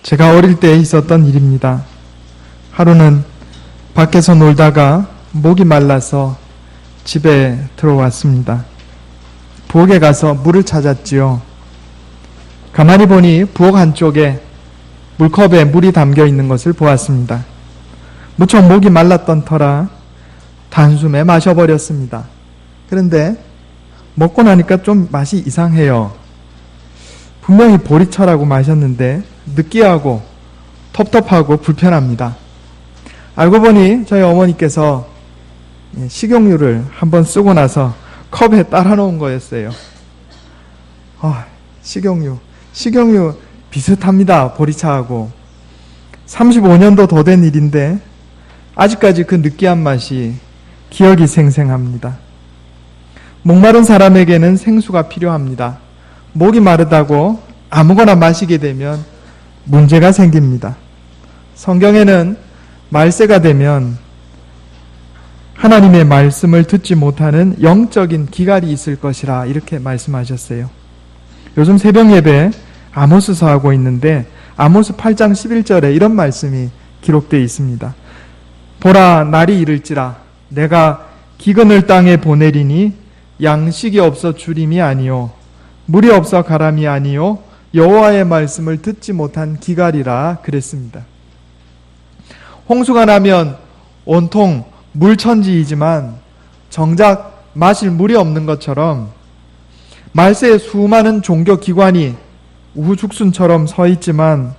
제가 어릴 때 있었던 일입니다. 하루는 밖에서 놀다가 목이 말라서 집에 들어왔습니다. 부엌에 가서 물을 찾았지요. 가만히 보니 부엌 한쪽에 물컵에 물이 담겨 있는 것을 보았습니다. 무척 목이 말랐던 터라 단숨에 마셔버렸습니다. 그런데 먹고 나니까 좀 맛이 이상해요. 분명히 보리차라고 마셨는데 느끼하고 텁텁하고 불편합니다. 알고 보니 저희 어머니께서 식용유를 한번 쓰고 나서 컵에 따라 놓은 거였어요. 식용유 비슷합니다. 보리차하고 35년도 더 된 일인데 아직까지 그 느끼한 맛이 기억이 생생합니다. 목마른 사람에게는 생수가 필요합니다. 목이 마르다고 아무거나 마시게 되면 문제가 생깁니다. 성경에는 말세가 되면 하나님의 말씀을 듣지 못하는 영적인 기갈이 있을 것이라 이렇게 말씀하셨어요. 요즘 새벽 예배 아모스서 하고 있는데 아모스 8장 11절에 이런 말씀이 기록되어 있습니다. 보라, 날이 이를지라 내가 기근을 땅에 보내리니 양식이 없어 주림이 아니요 물이 없어 가람이 아니요 여호와의 말씀을 듣지 못한 기갈이라 그랬습니다. 홍수가 나면 온통 물천지이지만 정작 마실 물이 없는 것처럼 말세에 수많은 종교기관이 우후죽순처럼 서 있지만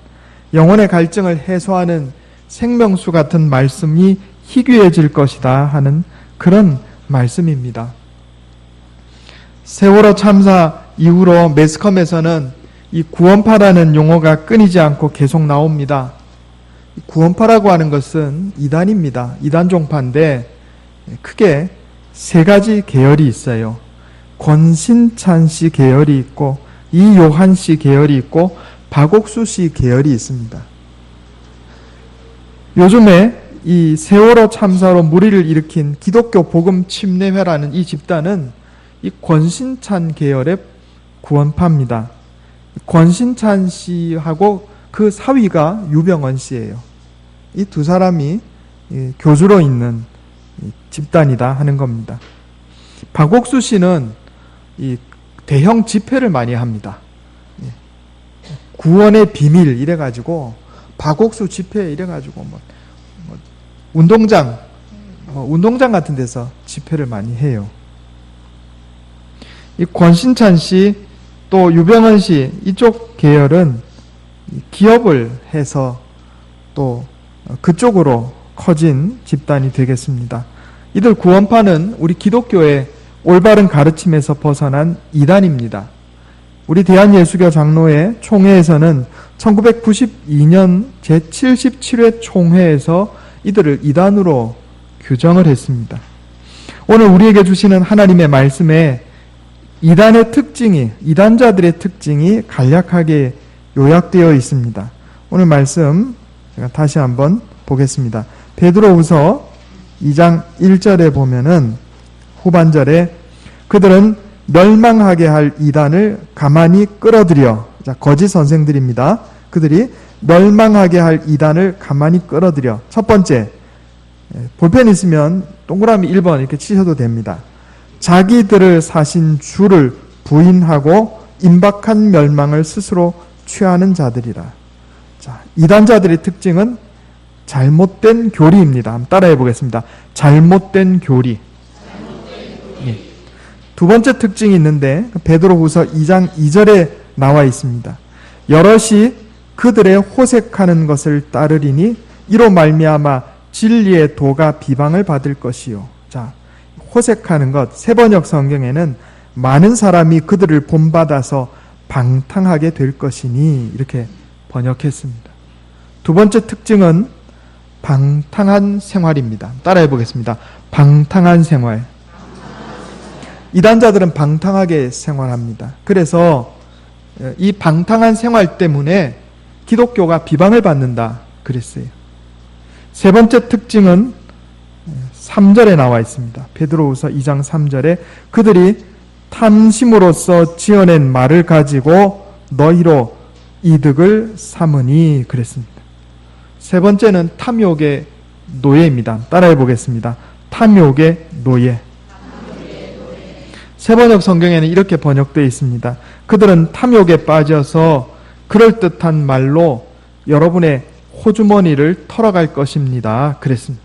영혼의 갈증을 해소하는 생명수 같은 말씀이 희귀해질 것이다 하는 그런 말씀입니다. 세월호 참사 이후로 매스컴에서는 이 구원파라는 용어가 끊이지 않고 계속 나옵니다. 구원파라고 하는 것은 이단입니다. 이단 종파인데 크게 세 가지 계열이 있어요. 권신찬 씨 계열이 있고 이요한 씨 계열이 있고 박옥수 씨 계열이 있습니다. 요즘에 이 세월호 참사로 물의를 일으킨 기독교 복음 침례회라는 이 집단은 이 권신찬 계열의 구원파입니다. 권신찬 씨하고 그 사위가 유병언 씨예요. 이 두 사람이 교주로 있는 집단이다 하는 겁니다. 박옥수 씨는 이 대형 집회를 많이 합니다. 구원의 비밀 이래가지고 박옥수 집회 이래가지고 운동장 같은 데서 집회를 많이 해요. 이 권신찬 씨 또 유병언 씨 이쪽 계열은 기업을 해서 또 그쪽으로 커진 집단이 되겠습니다. 이들 구원파는 우리 기독교의 올바른 가르침에서 벗어난 이단입니다. 우리 대한예수교 장로회 총회에서는 1992년 제77회 총회에서 이들을 이단으로 규정을 했습니다. 오늘 우리에게 주시는 하나님의 말씀에 이단자들의 특징이 간략하게 요약되어 있습니다. 오늘 말씀 제가 다시 한번 보겠습니다. 베드로후서 2장 1절에 보면은 후반절에 그들은 멸망하게 할 이단을 가만히 끌어들여, 거짓 선생들입니다. 그들이 멸망하게 할 이단을 가만히 끌어들여. 첫 번째, 볼펜 있으면 동그라미 1번 이렇게 치셔도 됩니다. 자기들을 사신 주를 부인하고 임박한 멸망을 스스로 취하는 자들이라. 자, 이단자들의 특징은 잘못된 교리입니다. 한번 따라해 보겠습니다. 잘못된 교리. 예. 두 번째 특징이 있는데 베드로후서 2장 2절에 나와 있습니다. 여럿이 그들의 호색하는 것을 따르리니 이로 말미암아 진리의 도가 비방을 받을 것이요. 자, 호색하는 것, 세번역 성경에는 많은 사람이 그들을 본받아서 방탕하게 될 것이니 이렇게 번역했습니다. 두 번째 특징은 방탕한 생활입니다. 따라해 보겠습니다. 방탕한 생활. 이단자들은 방탕하게 생활합니다. 그래서 이 방탕한 생활 때문에 기독교가 비방을 받는다 그랬어요. 세 번째 특징은 3절에 나와 있습니다. 베드로후서 2장 3절에 그들이 탐심으로써 지어낸 말을 가지고 너희로 이득을 삼으니 그랬습니다. 세 번째는 탐욕의 노예입니다. 따라해 보겠습니다. 탐욕의 노예. 세번역 성경에는 이렇게 번역되어 있습니다. 그들은 탐욕에 빠져서 그럴듯한 말로 여러분의 호주머니를 털어갈 것입니다. 그랬습니다.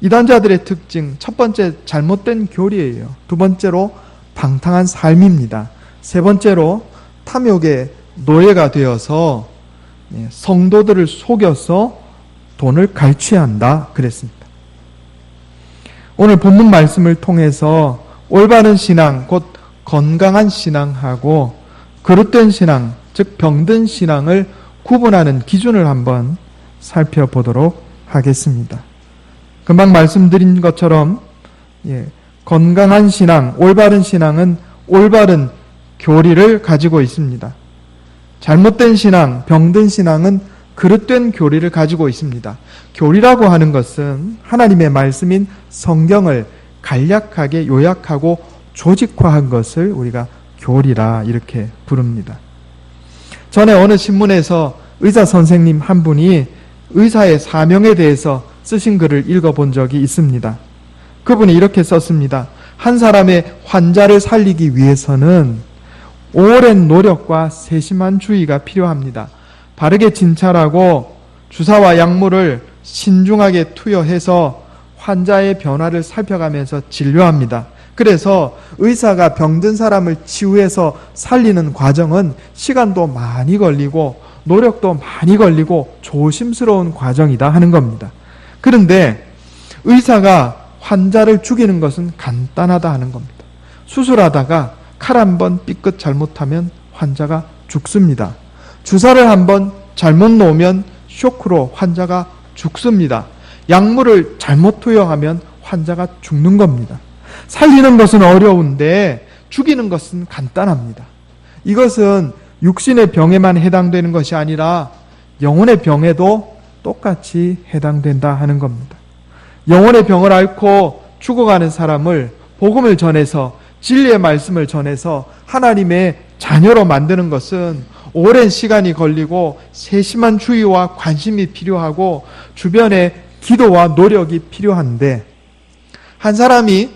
이단자들의 특징, 첫 번째 잘못된 교리예요. 두 번째로 방탕한 삶입니다. 세 번째로 탐욕의 노예가 되어서 성도들을 속여서 돈을 갈취한다. 그랬습니다. 오늘 본문 말씀을 통해서 올바른 신앙, 곧 건강한 신앙하고 그릇된 신앙, 즉 병든 신앙을 구분하는 기준을 한번 살펴보도록 하겠습니다. 금방 말씀드린 것처럼 건강한 신앙, 올바른 신앙은 올바른 교리를 가지고 있습니다. 잘못된 신앙, 병든 신앙은 그릇된 교리를 가지고 있습니다. 교리라고 하는 것은 하나님의 말씀인 성경을 간략하게 요약하고 조직화한 것을 우리가 교리라 이렇게 부릅니다. 전에 어느 신문에서 의사 선생님 한 분이 의사의 사명에 대해서 쓰신 글을 읽어본 적이 있습니다. 그분이 이렇게 썼습니다. 한 사람의 환자를 살리기 위해서는 오랜 노력과 세심한 주의가 필요합니다. 바르게 진찰하고 주사와 약물을 신중하게 투여해서 환자의 변화를 살펴가면서 진료합니다. 그래서 의사가 병든 사람을 치유해서 살리는 과정은 시간도 많이 걸리고 노력도 많이 걸리고 조심스러운 과정이다 하는 겁니다. 그런데 의사가 환자를 죽이는 것은 간단하다 하는 겁니다. 수술하다가 칼 한 번 삐끗 잘못하면 환자가 죽습니다. 주사를 한번 잘못 놓으면 쇼크로 환자가 죽습니다. 약물을 잘못 투여하면 환자가 죽는 겁니다. 살리는 것은 어려운데 죽이는 것은 간단합니다. 이것은 육신의 병에만 해당되는 것이 아니라 영혼의 병에도 똑같이 해당된다 하는 겁니다. 영혼의 병을 앓고 죽어가는 사람을 복음을 전해서 진리의 말씀을 전해서 하나님의 자녀로 만드는 것은 오랜 시간이 걸리고 세심한 주의와 관심이 필요하고 주변에 기도와 노력이 필요한데 한 사람이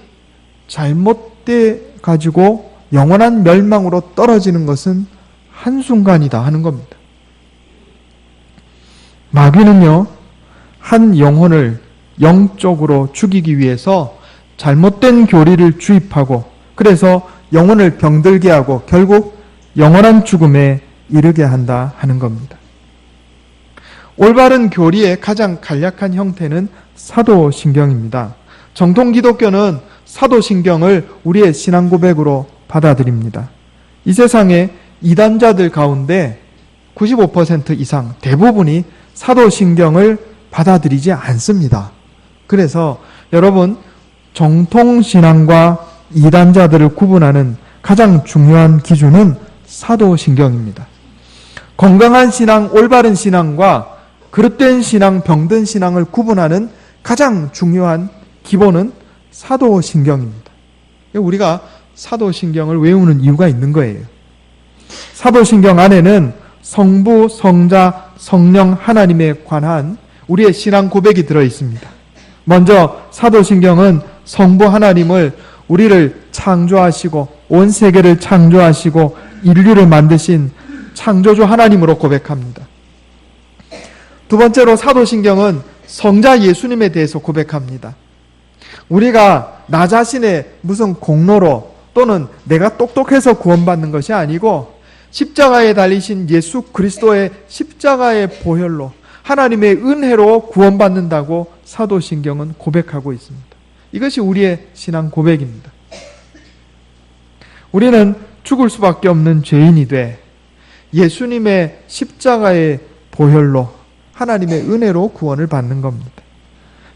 잘못돼 가지고 영원한 멸망으로 떨어지는 것은 한순간이다 하는 겁니다. 마귀는요, 한 영혼을 영적으로 죽이기 위해서 잘못된 교리를 주입하고 그래서 영혼을 병들게 하고 결국 영원한 죽음에 이르게 한다 하는 겁니다. 올바른 교리의 가장 간략한 형태는 사도신경입니다. 정통 기독교는 사도신경을 우리의 신앙 고백으로 받아들입니다. 이 세상의 이단자들 가운데 95% 이상 대부분이 사도신경을 받아들이지 않습니다. 그래서 여러분 정통신앙과 이단자들을 구분하는 가장 중요한 기준은 사도신경입니다. 건강한 신앙, 올바른 신앙과 그릇된 신앙, 병든 신앙을 구분하는 가장 중요한 기본은 사도신경입니다. 우리가 사도신경을 외우는 이유가 있는 거예요. 사도신경 안에는 성부, 성자, 성령 하나님에 관한 우리의 신앙 고백이 들어 있습니다. 먼저 사도신경은 성부 하나님을 우리를 창조하시고 온 세계를 창조하시고 인류를 만드신 창조주 하나님으로 고백합니다. 두 번째로 사도신경은 성자 예수님에 대해서 고백합니다. 우리가 나 자신의 무슨 공로로 또는 내가 똑똑해서 구원받는 것이 아니고 십자가에 달리신 예수 그리스도의 십자가의 보혈로 하나님의 은혜로 구원받는다고 사도신경은 고백하고 있습니다. 이것이 우리의 신앙 고백입니다. 우리는 죽을 수밖에 없는 죄인이 돼 예수님의 십자가의 보혈로 하나님의 은혜로 구원을 받는 겁니다.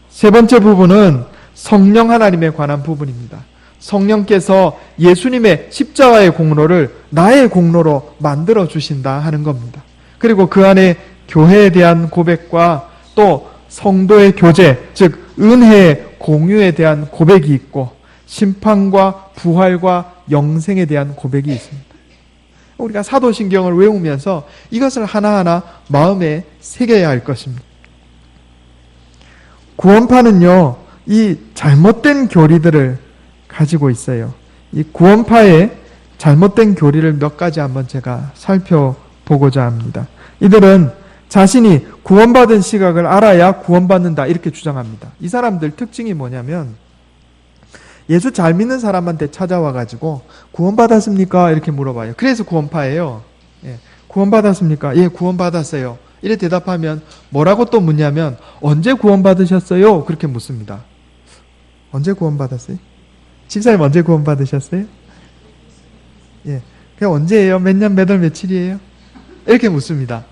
세 번째 부분은 성령 하나님에 관한 부분입니다. 성령께서 예수님의 십자가의 공로를 나의 공로로 만들어 주신다 하는 겁니다. 그리고 그 안에 교회에 대한 고백과 또 성도의 교제, 즉 은혜의 공유에 대한 고백이 있고 심판과 부활과 영생에 대한 고백이 있습니다. 우리가 사도신경을 외우면서 이것을 하나하나 마음에 새겨야 할 것입니다. 구원파는요, 이 잘못된 교리들을 가지고 있어요. 이 구원파의 잘못된 교리를 몇 가지 한번 제가 살펴보고자 합니다. 이들은 자신이 구원받은 시각을 알아야 구원받는다 이렇게 주장합니다. 이 사람들 특징이 뭐냐면 예수 잘 믿는 사람한테 찾아와가지고 구원받았습니까? 이렇게 물어봐요. 그래서 구원파예요. 예, 구원받았습니까? 예, 구원받았어요. 이래 대답하면 뭐라고 또 묻냐면 언제 구원받으셨어요? 그렇게 묻습니다. 언제 구원받았어요? 집사님 언제 구원받으셨어요? 예, 그냥 언제예요? 몇 년, 몇 월, 며칠이에요? 이렇게 묻습니다.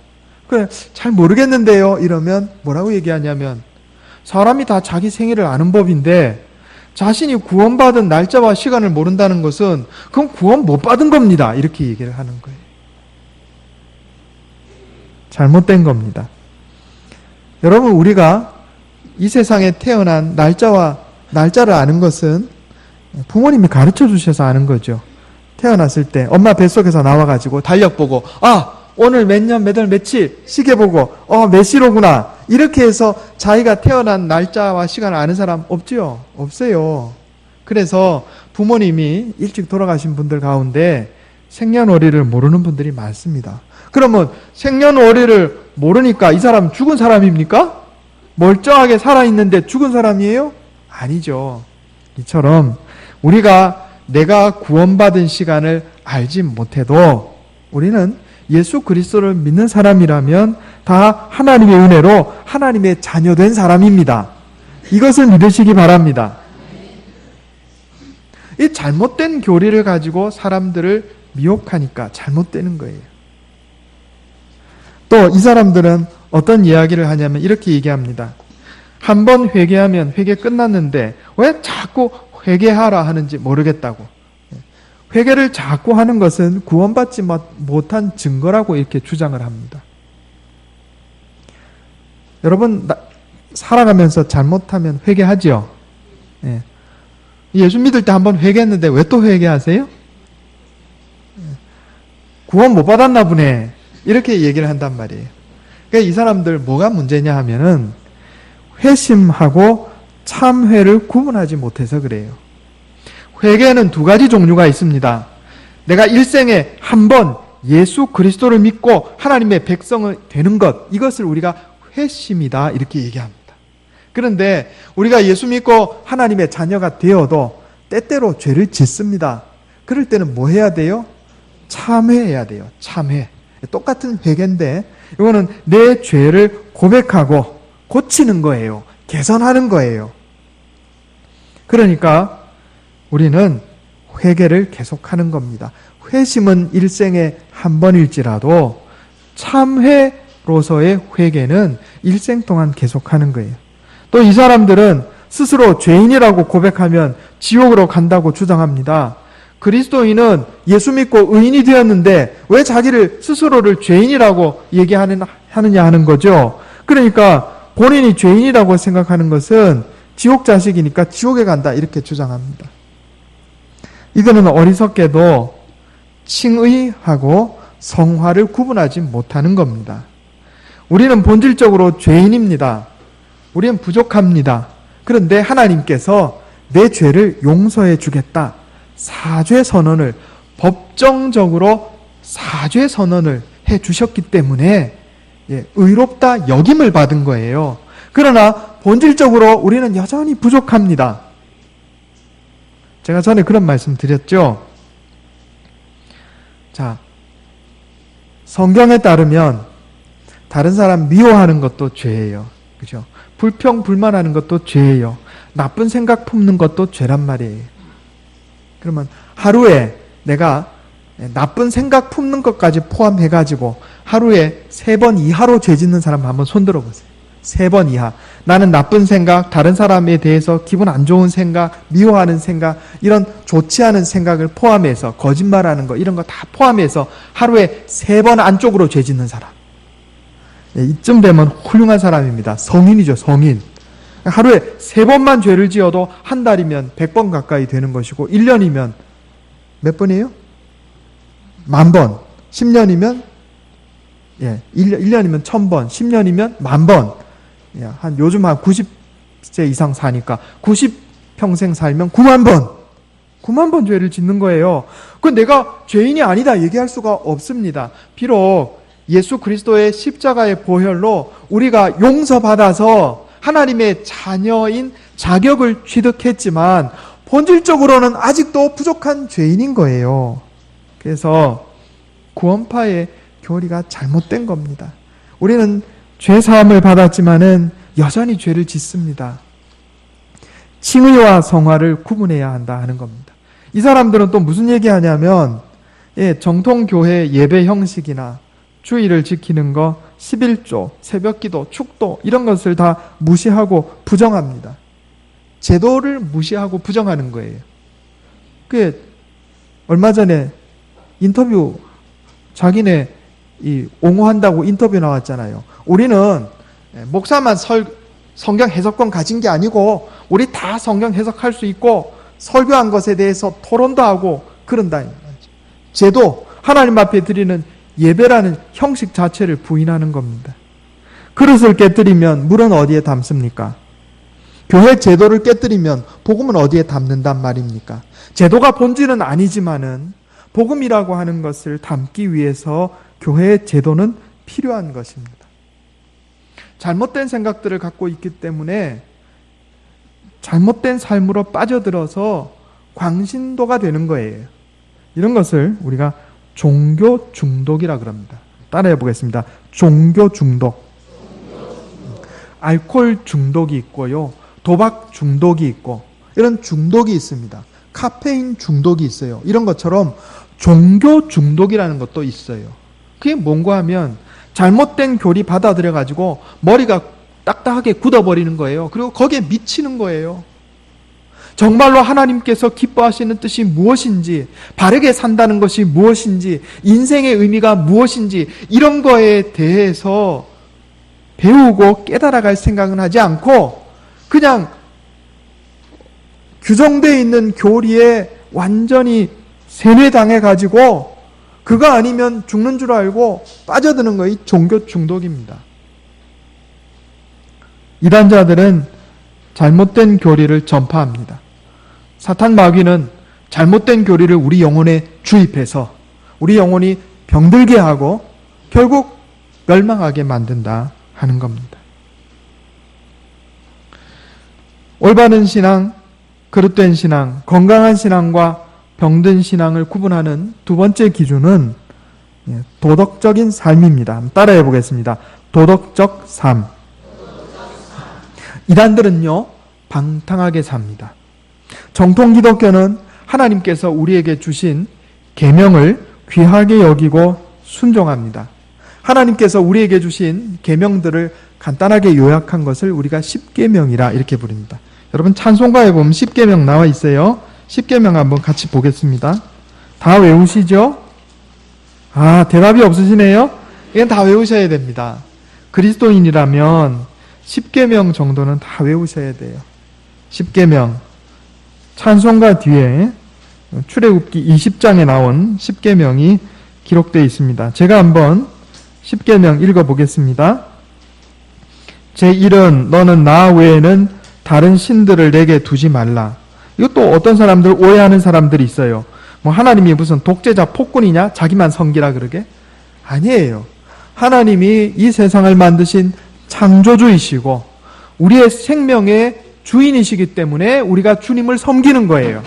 그래, 잘 모르겠는데요. 이러면 뭐라고 얘기하냐면 사람이 다 자기 생일을 아는 법인데 자신이 구원받은 날짜와 시간을 모른다는 것은 그건 구원 못 받은 겁니다. 이렇게 얘기를 하는 거예요. 잘못된 겁니다. 여러분, 우리가 이 세상에 태어난 날짜를 아는 것은 부모님이 가르쳐 주셔서 아는 거죠. 태어났을 때 엄마 뱃속에서 나와가지고 달력 보고 오늘 몇 년, 몇 월, 며칠 시계 보고 몇 시로구나 이렇게 해서 자기가 태어난 날짜와 시간을 아는 사람 없지요? 없어요. 그래서 부모님이 일찍 돌아가신 분들 가운데 생년월일을 모르는 분들이 많습니다. 그러면 생년월일을 모르니까 이 사람 죽은 사람입니까? 멀쩡하게 살아있는데 죽은 사람이에요? 아니죠. 이처럼 우리가 내가 구원받은 시간을 알지 못해도 우리는 예수 그리스도를 믿는 사람이라면 다 하나님의 은혜로 하나님의 자녀된 사람입니다. 이것을 믿으시기 바랍니다. 이 잘못된 교리를 가지고 사람들을 미혹하니까 잘못되는 거예요. 또 이 사람들은 어떤 이야기를 하냐면 이렇게 얘기합니다. 한 번 회개하면 회개 끝났는데 왜 자꾸 회개하라 하는지 모르겠다고. 회개를 자꾸 하는 것은 구원받지 못한 증거라고 이렇게 주장을 합니다. 여러분, 살아가면서 잘못하면 회개하지요? 예. 예수 믿을 때 한번 회개했는데 왜 또 회개하세요? 구원 못 받았나 보네. 이렇게 얘기를 한단 말이에요. 그러니까 이 사람들 뭐가 문제냐 하면은 회심하고 참회를 구분하지 못해서 그래요. 회개는 두 가지 종류가 있습니다. 내가 일생에 한 번 예수 그리스도를 믿고 하나님의 백성이 되는 것, 이것을 우리가 회심이다 이렇게 얘기합니다. 그런데 우리가 예수 믿고 하나님의 자녀가 되어도 때때로 죄를 짓습니다. 그럴 때는 뭐 해야 돼요? 참회해야 돼요. 참회. 똑같은 회개인데 이거는 내 죄를 고백하고 고치는 거예요. 개선하는 거예요. 그러니까 우리는 회개를 계속하는 겁니다. 회심은 일생에 한 번일지라도 참회로서의 회개는 일생 동안 계속하는 거예요. 또 이 사람들은 스스로 죄인이라고 고백하면 지옥으로 간다고 주장합니다. 그리스도인은 예수 믿고 의인이 되었는데 왜 자기를 스스로를 죄인이라고 얘기하느냐 하는 거죠. 그러니까 본인이 죄인이라고 생각하는 것은 지옥 자식이니까 지옥에 간다 이렇게 주장합니다. 이들은 어리석게도 칭의하고 성화를 구분하지 못하는 겁니다. 우리는 본질적으로 죄인입니다. 우리는 부족합니다. 그런데 하나님께서 내 죄를 용서해 주겠다. 사죄 선언을 법정적으로 사죄 선언을 해 주셨기 때문에 의롭다 여김을 받은 거예요. 그러나 본질적으로 우리는 여전히 부족합니다. 제가 전에 그런 말씀 드렸죠. 자, 성경에 따르면 다른 사람 미워하는 것도 죄예요. 그죠? 불평, 불만하는 것도 죄예요. 나쁜 생각 품는 것도 죄란 말이에요. 그러면 하루에 내가 나쁜 생각 품는 것까지 포함해가지고 하루에 3번 이하로 죄 짓는 사람 한번 손들어 보세요. 3번 이하. 나는 나쁜 생각, 다른 사람에 대해서 기분 안 좋은 생각, 미워하는 생각, 이런 좋지 않은 생각을 포함해서 거짓말하는 거 이런 거 다 포함해서 하루에 3번 안쪽으로 죄 짓는 사람. 이쯤 되면 훌륭한 사람입니다. 성인이죠, 성인. 하루에 3번만 죄를 지어도 한 달이면 100번 가까이 되는 것이고 1년이면 몇 번이에요? 10,000번. 10년이면 1년이면 1000번, 10년이면 10,000번. 요즘 한 90세 이상 사니까 90평생 살면 9만 번. 9만 번 죄를 짓는 거예요. 그건 내가 죄인이 아니다 얘기할 수가 없습니다. 비록 예수 그리스도의 십자가의 보혈로 우리가 용서받아서 하나님의 자녀인 자격을 취득했지만 본질적으로는 아직도 부족한 죄인인 거예요. 그래서 구원파의 교리가 잘못된 겁니다. 우리는 죄 사함을 받았지만은 여전히 죄를 짓습니다. 칭의와 성화를 구분해야 한다 하는 겁니다. 이 사람들은 또 무슨 얘기하냐면 정통교회 예배 형식이나 주의를 지키는 거, 11조, 새벽기도, 축도 이런 것을 다 무시하고 부정합니다. 제도를 무시하고 부정하는 거예요. 그게 얼마 전에 인터뷰 자기네 옹호한다고 인터뷰 나왔잖아요. 우리는 목사만 성경 해석권 가진 게 아니고 우리 다 성경 해석할 수 있고 설교한 것에 대해서 토론도 하고 그런다. 제도, 하나님 앞에 드리는 예배라는 형식 자체를 부인하는 겁니다. 그릇을 깨뜨리면 물은 어디에 담습니까? 교회 제도를 깨뜨리면 복음은 어디에 담는단 말입니까? 제도가 본질은 아니지만은 복음이라고 하는 것을 담기 위해서 교회의 제도는 필요한 것입니다. 잘못된 생각들을 갖고 있기 때문에 잘못된 삶으로 빠져들어서 광신도가 되는 거예요. 이런 것을 우리가 종교 중독이라 그럽니다. 따라해 보겠습니다. 종교 중독. 알코올 중독이 있고요. 도박 중독이 있고 이런 중독이 있습니다. 카페인 중독이 있어요. 이런 것처럼 종교 중독이라는 것도 있어요. 그게 뭔가 하면 잘못된 교리 받아들여 가지고 머리가 딱딱하게 굳어버리는 거예요. 그리고 거기에 미치는 거예요. 정말로 하나님께서 기뻐하시는 뜻이 무엇인지, 바르게 산다는 것이 무엇인지, 인생의 의미가 무엇인지 이런 거에 대해서 배우고 깨달아갈 생각은 하지 않고 그냥 규정되어 있는 교리에 완전히 세뇌당해가지고 그거 아니면 죽는 줄 알고 빠져드는 것이 종교 중독입니다. 이단자들은 잘못된 교리를 전파합니다. 사탄 마귀는 잘못된 교리를 우리 영혼에 주입해서 우리 영혼이 병들게 하고 결국 멸망하게 만든다 하는 겁니다. 올바른 신앙, 그릇된 신앙, 건강한 신앙과 병든 신앙을 구분하는 두 번째 기준은 도덕적인 삶입니다. 따라해 보겠습니다. 도덕적 삶. 이단들은요, 방탕하게 삽니다. 정통 기독교는 하나님께서 우리에게 주신 계명을 귀하게 여기고 순종합니다. 하나님께서 우리에게 주신 계명들을 간단하게 요약한 것을 우리가 십계명이라 이렇게 부릅니다. 여러분 찬송가에 보면 십계명 나와 있어요. 십계명 한번 같이 보겠습니다. 다 외우시죠? 대답이 없으시네요? 이건 다 외우셔야 됩니다. 그리스도인이라면 십계명 정도는 다 외우셔야 돼요. 십계명. 찬송가 뒤에 출애굽기 20장에 나온 십계명이 기록되어 있습니다. 제가 한번 십계명 읽어보겠습니다. 제1은 너는 나 외에는 다른 신들을 내게 두지 말라. 이것도 어떤 사람들 오해하는 사람들이 있어요. 하나님이 무슨 독재자 폭군이냐? 자기만 섬기라 그러게? 아니에요. 하나님이 이 세상을 만드신 창조주이시고 우리의 생명의 주인이시기 때문에 우리가 주님을 섬기는 거예요.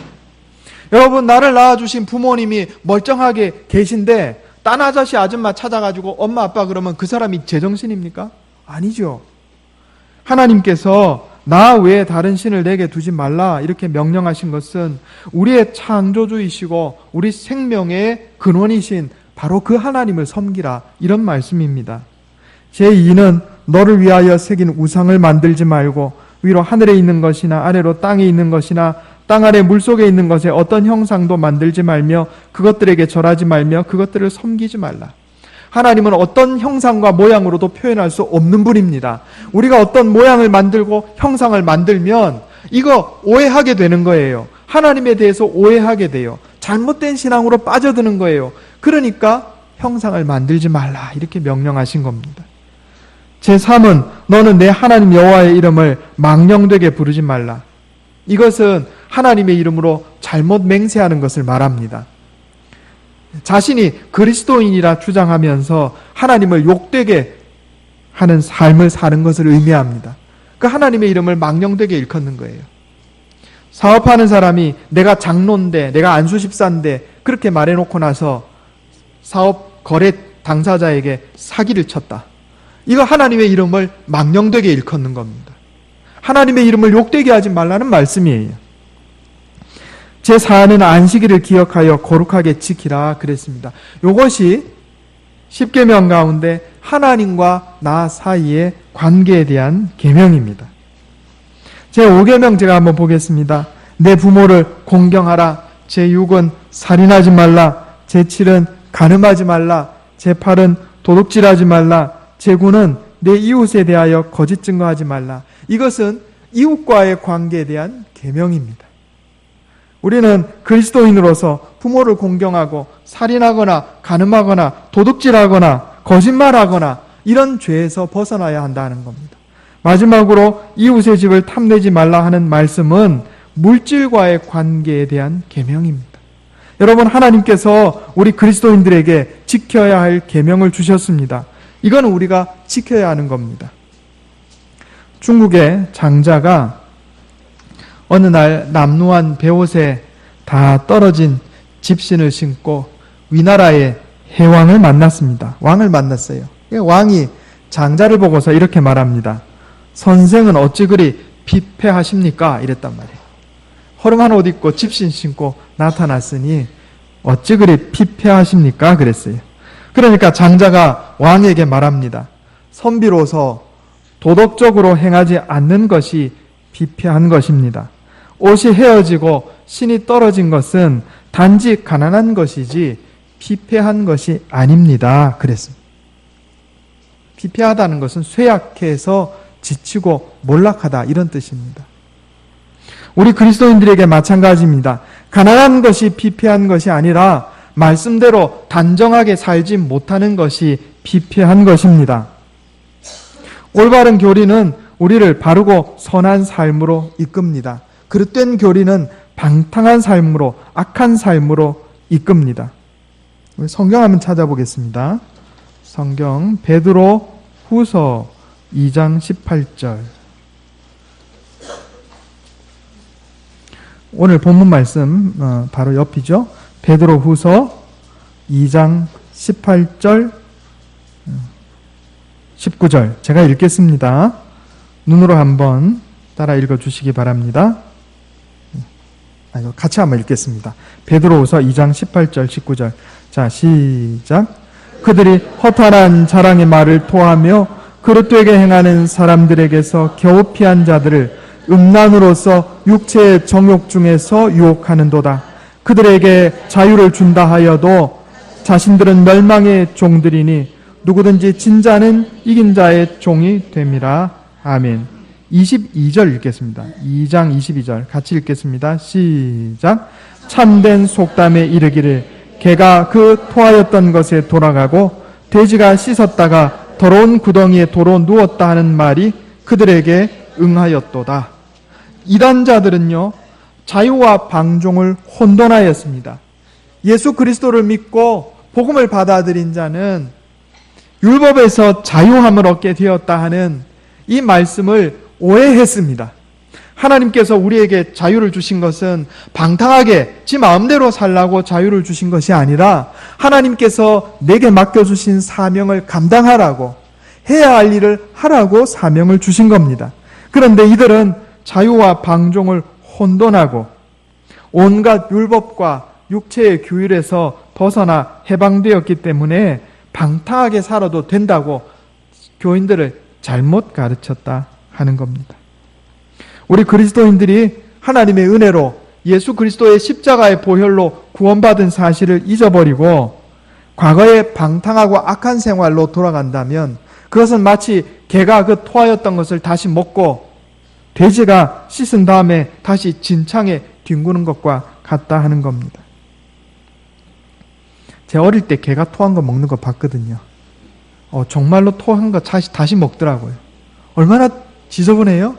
여러분, 나를 낳아주신 부모님이 멀쩡하게 계신데 딴 아저씨 아줌마 찾아가지고 엄마 아빠 그러면 그 사람이 제정신입니까? 아니죠. 하나님께서 나 외에 다른 신을 내게 두지 말라 이렇게 명령하신 것은 우리의 창조주이시고 우리 생명의 근원이신 바로 그 하나님을 섬기라 이런 말씀입니다. 제2는 너를 위하여 새긴 우상을 만들지 말고 위로 하늘에 있는 것이나 아래로 땅에 있는 것이나 땅 아래 물속에 있는 것에 어떤 형상도 만들지 말며 그것들에게 절하지 말며 그것들을 섬기지 말라. 하나님은 어떤 형상과 모양으로도 표현할 수 없는 분입니다. 우리가 어떤 모양을 만들고 형상을 만들면 이거 오해하게 되는 거예요. 하나님에 대해서 오해하게 돼요. 잘못된 신앙으로 빠져드는 거예요. 그러니까 형상을 만들지 말라 이렇게 명령하신 겁니다. 제3은 너는 내 하나님 여호와의 이름을 망령되게 부르지 말라. 이것은 하나님의 이름으로 잘못 맹세하는 것을 말합니다. 자신이 그리스도인이라 주장하면서 하나님을 욕되게 하는 삶을 사는 것을 의미합니다. 그 하나님의 이름을 망령되게 일컫는 거예요. 사업하는 사람이 내가 장로인데, 내가 안수집사인데 그렇게 말해놓고 나서 사업 거래 당사자에게 사기를 쳤다. 이거 하나님의 이름을 망령되게 일컫는 겁니다. 하나님의 이름을 욕되게 하지 말라는 말씀이에요. 제4는 안식일을 기억하여 거룩하게 지키라 그랬습니다. 이것이 10계명 가운데 하나님과 나 사이의 관계에 대한 계명입니다. 제5계명 제가 한번 보겠습니다. 내 부모를 공경하라. 제6은 살인하지 말라. 제7은 간음하지 말라. 제8은 도둑질하지 말라. 제9는 내 이웃에 대하여 거짓 증거하지 말라. 이것은 이웃과의 관계에 대한 계명입니다. 우리는 그리스도인으로서 부모를 공경하고 살인하거나 간음하거나 도둑질하거나 거짓말하거나 이런 죄에서 벗어나야 한다는 겁니다. 마지막으로 이웃의 집을 탐내지 말라 하는 말씀은 물질과의 관계에 대한 계명입니다. 여러분, 하나님께서 우리 그리스도인들에게 지켜야 할 계명을 주셨습니다. 이건 우리가 지켜야 하는 겁니다. 중국의 장자가 어느 날 남루한 배옷에 다 떨어진 집신을 신고 위나라의 해왕을 만났습니다. 왕을 만났어요. 왕이 장자를 보고서 이렇게 말합니다. 선생은 어찌 그리 피폐하십니까? 이랬단 말이에요. 허름한 옷 입고 집신 신고 나타났으니 어찌 그리 피폐하십니까? 그랬어요. 그러니까 장자가 왕에게 말합니다. 선비로서 도덕적으로 행하지 않는 것이 피폐한 것입니다. 옷이 헤어지고 신이 떨어진 것은 단지 가난한 것이지 피폐한 것이 아닙니다. 그랬습니다. 피폐하다는 것은 쇠약해서 지치고 몰락하다 이런 뜻입니다. 우리 그리스도인들에게 마찬가지입니다. 가난한 것이 피폐한 것이 아니라 말씀대로 단정하게 살지 못하는 것이 피폐한 것입니다. 올바른 교리는 우리를 바르고 선한 삶으로 이끕니다. 그릇된 교리는 방탕한 삶으로, 악한 삶으로 이끕니다. 성경 한번 찾아보겠습니다. 성경 베드로 후서 2장 18절. 오늘 본문 말씀 바로 옆이죠. 베드로 후서 2장 18절 19절 제가 읽겠습니다. 눈으로 한번 따라 읽어주시기 바랍니다. 같이 한번 읽겠습니다. 베드로후서 2장 18절 19절. 자, 시작. 그들이 허탄한 자랑의 말을 토하며 그릇되게 행하는 사람들에게서 겨우 피한 자들을 음란으로서 육체의 정욕 중에서 유혹하는도다. 그들에게 자유를 준다 하여도 자신들은 멸망의 종들이니 누구든지 진자는 이긴 자의 종이 됨이라. 아멘. 22절 읽겠습니다. 2장 22절 같이 읽겠습니다. 시작. 참된 속담에 이르기를 개가 그 토하였던 것에 돌아가고 돼지가 씻었다가 더러운 구덩이에 도로 누웠다 하는 말이 그들에게 응하였도다. 이단자들은요, 자유와 방종을 혼돈하였습니다. 예수 그리스도를 믿고 복음을 받아들인 자는 율법에서 자유함을 얻게 되었다 하는 이 말씀을 오해했습니다. 하나님께서 우리에게 자유를 주신 것은 방탕하게 지 마음대로 살라고 자유를 주신 것이 아니라 하나님께서 내게 맡겨주신 사명을 감당하라고, 해야 할 일을 하라고 사명을 주신 겁니다. 그런데 이들은 자유와 방종을 혼돈하고 온갖 율법과 육체의 규율에서 벗어나 해방되었기 때문에 방탕하게 살아도 된다고 교인들을 잘못 가르쳤다 하는 겁니다. 우리 그리스도인들이 하나님의 은혜로 예수 그리스도의 십자가의 보혈로 구원받은 사실을 잊어버리고 과거의 방탕하고 악한 생활로 돌아간다면 그것은 마치 개가 그 토하였던 것을 다시 먹고 돼지가 씻은 다음에 다시 진창에 뒹구는 것과 같다 하는 겁니다. 제 어릴 때 개가 토한 거 먹는 거 봤거든요. 정말로 토한 거 다시 먹더라고요. 얼마나 지저분해요?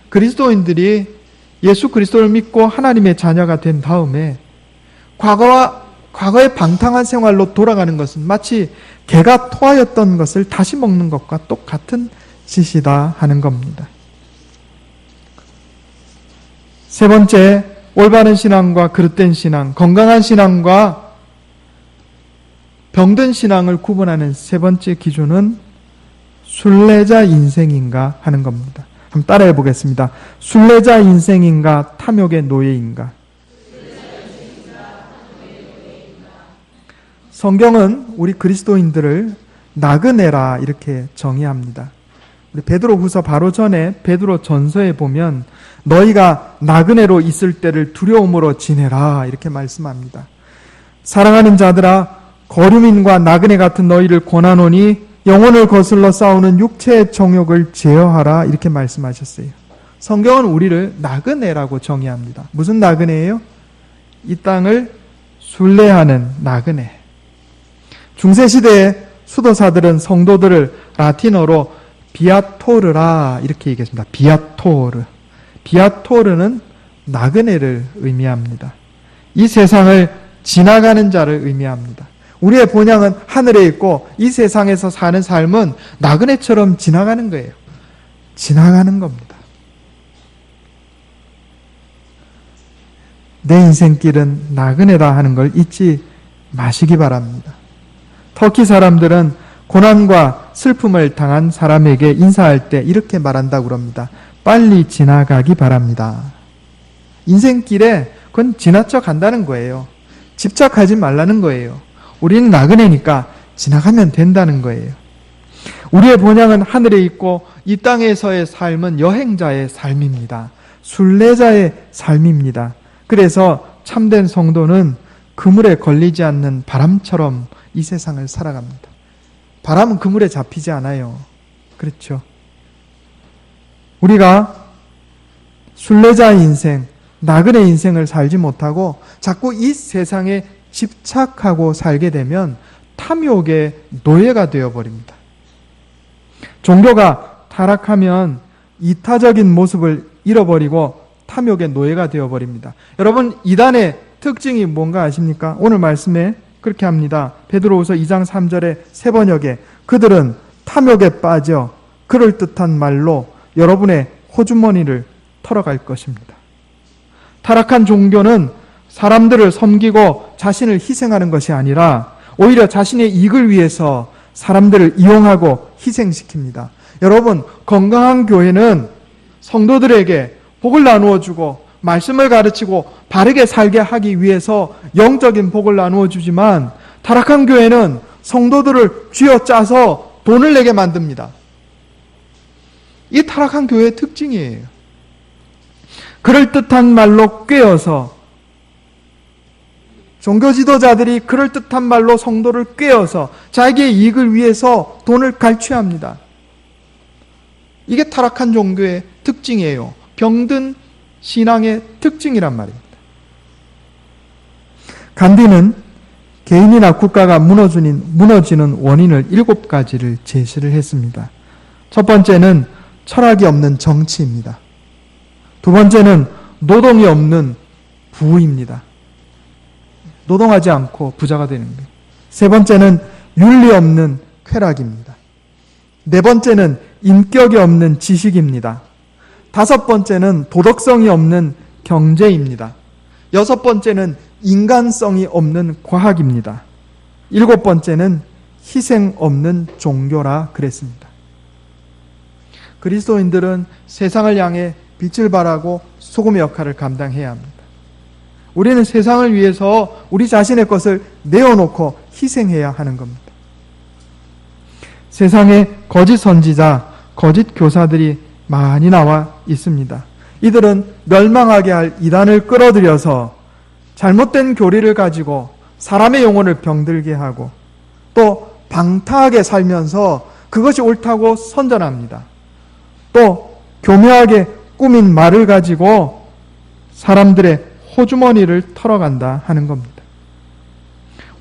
그리스도인들이 예수 그리스도를 믿고 하나님의 자녀가 된 다음에 과거의 방탕한 생활로 돌아가는 것은 마치 개가 토하였던 것을 다시 먹는 것과 똑같은 짓이다 하는 겁니다. 세 번째, 올바른 신앙과 그릇된 신앙, 건강한 신앙과 병든 신앙을 구분하는 세 번째 기준은 순례자 인생인가 하는 겁니다. 한번 따라해 보겠습니다. 순례자 인생인가 탐욕의 노예인가? 성경은 우리 그리스도인들을 나그네라 이렇게 정의합니다. 우리 베드로후서 바로 전에 베드로 전서에 보면 너희가 나그네로 있을 때를 두려움으로 지내라 이렇게 말씀합니다. 사랑하는 자들아, 거류민과 나그네 같은 너희를 권하노니 영혼을 거슬러 싸우는 육체의 정욕을 제어하라 이렇게 말씀하셨어요. 성경은 우리를 나그네라고 정의합니다. 무슨 나그네예요? 이 땅을 순례하는 나그네. 중세시대의 수도사들은 성도들을 라틴어로 비아토르라 이렇게 얘기했습니다. 비아토르. 비아토르는 나그네를 의미합니다. 이 세상을 지나가는 자를 의미합니다. 우리의 본향은 하늘에 있고 이 세상에서 사는 삶은 나그네처럼 지나가는 거예요. 지나가는 겁니다. 내 인생길은 나그네다 하는 걸 잊지 마시기 바랍니다. 터키 사람들은 고난과 슬픔을 당한 사람에게 인사할 때 이렇게 말한다고 합니다. 빨리 지나가기 바랍니다. 인생길에 그건 지나쳐 간다는 거예요. 집착하지 말라는 거예요. 우리는 나그네니까 지나가면 된다는 거예요. 우리의 본향은 하늘에 있고 이 땅에서의 삶은 여행자의 삶입니다. 순례자의 삶입니다. 그래서 참된 성도는 그물에 걸리지 않는 바람처럼 이 세상을 살아갑니다. 바람은 그물에 잡히지 않아요. 그렇죠? 우리가 순례자의 인생, 나그네 인생을 살지 못하고 자꾸 이 세상에 집착하고 살게 되면 탐욕의 노예가 되어버립니다. 종교가 타락하면 이타적인 모습을 잃어버리고 탐욕의 노예가 되어버립니다. 여러분, 이단의 특징이 뭔가 아십니까? 오늘 말씀에 그렇게 합니다. 베드로후서 2장 3절에 세 번역에 그들은 탐욕에 빠져 그럴듯한 말로 여러분의 호주머니를 털어갈 것입니다. 타락한 종교는 사람들을 섬기고 자신을 희생하는 것이 아니라 오히려 자신의 이익을 위해서 사람들을 이용하고 희생시킵니다. 여러분, 건강한 교회는 성도들에게 복을 나누어 주고 말씀을 가르치고 바르게 살게 하기 위해서 영적인 복을 나누어 주지만 타락한 교회는 성도들을 쥐어짜서 돈을 내게 만듭니다. 이 타락한 교회의 특징이에요. 그럴듯한 말로 꿰어서 종교 지도자들이 그럴듯한 말로 성도를 꿰어서 자기의 이익을 위해서 돈을 갈취합니다. 이게 타락한 종교의 특징이에요. 병든 신앙의 특징이란 말입니다. 간디는 개인이나 국가가 무너지는 원인을 7가지를 제시를 했습니다. 첫 번째는 철학이 없는 정치입니다. 두 번째는 노동이 없는 부입니다. 노동하지 않고 부자가 되는 거예요. 세 번째는 윤리 없는 쾌락입니다. 네 번째는 인격이 없는 지식입니다. 다섯 번째는 도덕성이 없는 경제입니다. 여섯 번째는 인간성이 없는 과학입니다. 일곱 번째는 희생 없는 종교라 그랬습니다. 그리스도인들은 세상을 향해 빛을 발하고 소금의 역할을 감당해야 합니다. 우리는 세상을 위해서 우리 자신의 것을 내어놓고 희생해야 하는 겁니다. 세상에 거짓 선지자, 거짓 교사들이 많이 나와 있습니다. 이들은 멸망하게 할 이단을 끌어들여서 잘못된 교리를 가지고 사람의 영혼을 병들게 하고 또 방탕하게 살면서 그것이 옳다고 선전합니다. 또 교묘하게 꾸민 말을 가지고 사람들의 호주머니를 털어간다 하는 겁니다.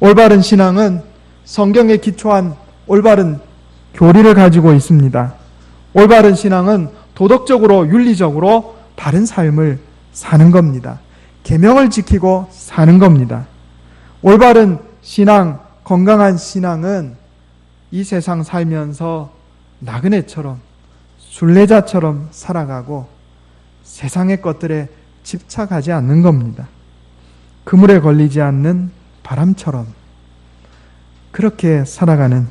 올바른 신앙은 성경에 기초한 올바른 교리를 가지고 있습니다. 올바른 신앙은 도덕적으로 윤리적으로 바른 삶을 사는 겁니다. 계명을 지키고 사는 겁니다. 올바른 신앙, 건강한 신앙은 이 세상 살면서 나그네처럼 순례자처럼 살아가고 세상의 것들에 집착하지 않는 겁니다. 그물에 걸리지 않는 바람처럼 그렇게 살아가는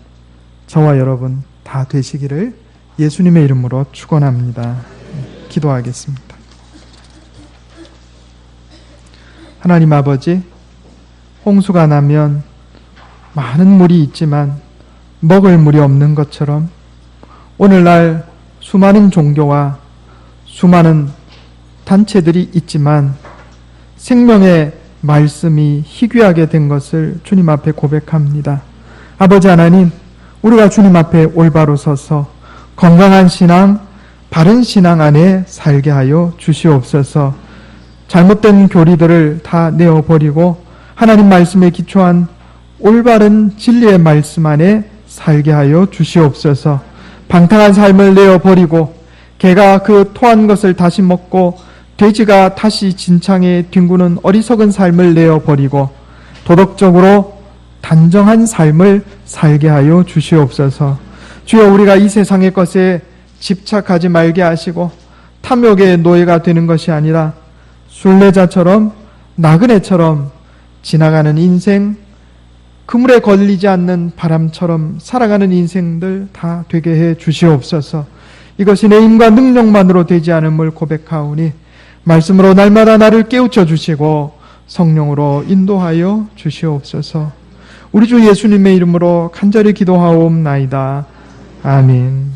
저와 여러분 다 되시기를 예수님의 이름으로 축원합니다. 기도하겠습니다. 하나님 아버지, 홍수가 나면 많은 물이 있지만 먹을 물이 없는 것처럼 오늘날 수많은 종교와 수많은 단체들이 있지만 생명의 말씀이 희귀하게 된 것을 주님 앞에 고백합니다. 아버지 하나님, 우리가 주님 앞에 올바로 서서 건강한 신앙, 바른 신앙 안에 살게 하여 주시옵소서. 잘못된 교리들을 다 내어버리고 하나님 말씀에 기초한 올바른 진리의 말씀 안에 살게 하여 주시옵소서. 방탕한 삶을 내어버리고 개가 그 토한 것을 다시 먹고 돼지가 다시 진창에 뒹구는 어리석은 삶을 내어버리고 도덕적으로 단정한 삶을 살게 하여 주시옵소서. 주여, 우리가 이 세상의 것에 집착하지 말게 하시고 탐욕의 노예가 되는 것이 아니라 순례자처럼 나그네처럼 지나가는 인생, 그물에 걸리지 않는 바람처럼 살아가는 인생들 다 되게 해 주시옵소서. 이것이 내 힘과 능력만으로 되지 않음을 고백하오니 말씀으로 날마다 나를 깨우쳐 주시고 성령으로 인도하여 주시옵소서. 우리 주 예수님의 이름으로 간절히 기도하옵나이다. 아멘.